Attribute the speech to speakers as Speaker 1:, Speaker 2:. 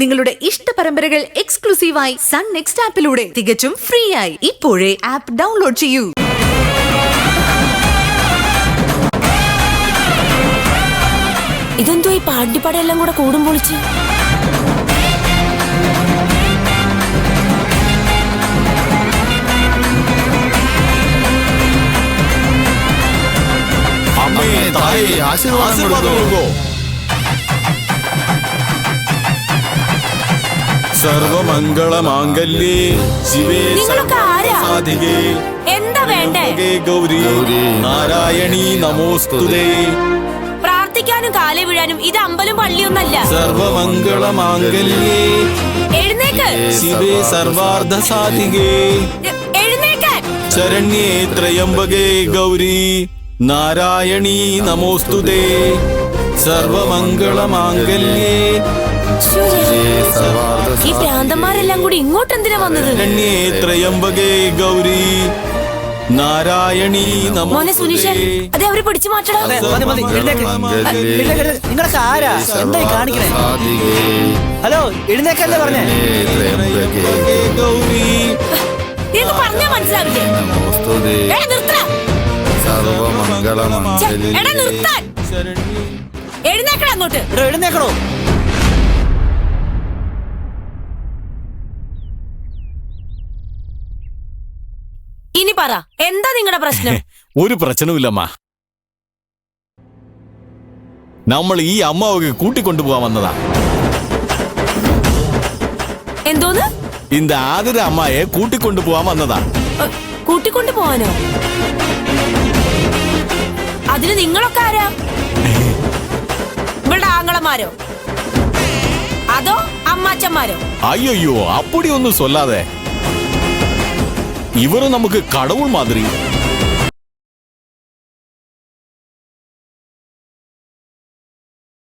Speaker 1: നിങ്ങളുടെ ഇഷ്ട പരമ്പരകൾ എക്സ്ക്ലൂസീവായി സൺ നെക്സ്റ്റ് ആപ്പിലൂടെ തികച്ചും ഫ്രീ ആയി ഇപ്പോഴേ ആപ്പ് ഡൗൺലോഡ് ചെയ്യൂ.
Speaker 2: ഇതെന്തോ ഈ പാട്ടിപ്പാടെല്ലാം കൂടെ കൂടും പൊളിച്ച്.
Speaker 3: സർവമംഗളമാംഗല്യേ ശിവേ സാധികേ
Speaker 2: എന്താ വേണ്ടേ?
Speaker 3: ഗൗരി നാരായണീ നമോസ്തുതേ.
Speaker 2: പ്രാർത്ഥിക്കാനും കാലേ വീഴാനും ഇത് അമ്പലം പള്ളിയൊന്നല്ല.
Speaker 3: സർവമംഗളമാംഗല്യേ
Speaker 2: എഴുന്നേക്ക്.
Speaker 3: ശിവേ സർവാർദ്ധ സാധികേ
Speaker 2: എഴുന്നേക്കാൻ.
Speaker 3: ശരണ്യേ ത്രയംബകേ ഗൗരി നാരായണീ നമോസ്തുതേ. സർവമംഗളമാംഗല്യേ
Speaker 2: ഈ പ്രാന്തന്മാരെല്ലാം കൂടി ഇങ്ങോട്ട് എന്തിനാ വന്നത്?
Speaker 3: ശരണ്യേ ത്രയംബകേ ഗൗരി നാരായണീ
Speaker 2: മോനെ സുനീഷൻ, അതെ അവരെ പിടിച്ചു മാറ്റണം.
Speaker 4: നിങ്ങളൊക്കെ ആരാ? എന്തായി കാണിക്കണേ? ഹലോ, എഴുന്നേക്കല്ലേ പറഞ്ഞേ?
Speaker 3: ഗൗരി
Speaker 2: നിനക്ക് പറഞ്ഞാ മനസ്സിലാവില്ലേ? എഴുന്നേക്കണം അങ്ങോട്ട്.
Speaker 4: എഴുന്നേക്കണോ?
Speaker 2: ഇനി പറ, എന്താ നിങ്ങളുടെ പ്രശ്നം?
Speaker 3: ഒരു പ്രശ്നവുമില്ലമ്മ. നമ്മൾ ഈ അമ്മാവക്ക് കൂട്ടിക്കൊണ്ടുപോകാൻ വന്നതാ.
Speaker 2: എന്തോന്ന്?
Speaker 3: இந்த ആതിര അമ്മായെ കൂട്ടിക്കൊണ്ടുപോകാൻ വന്നതാ.
Speaker 2: കൂട്ടിക്കൊണ്ടു പോവാനോ? അതിന് നിങ്ങളൊക്കെ ആരാ? ഇവളുടെ ആങ്ങളമാരോ അതോ അമ്മാച്ചന്മാരോ?
Speaker 3: അയ്യോ, അപ്പടി ഒന്നും சொல்லாதே. ഇവര് നമുക്ക് കടവുൾ മാതിരി.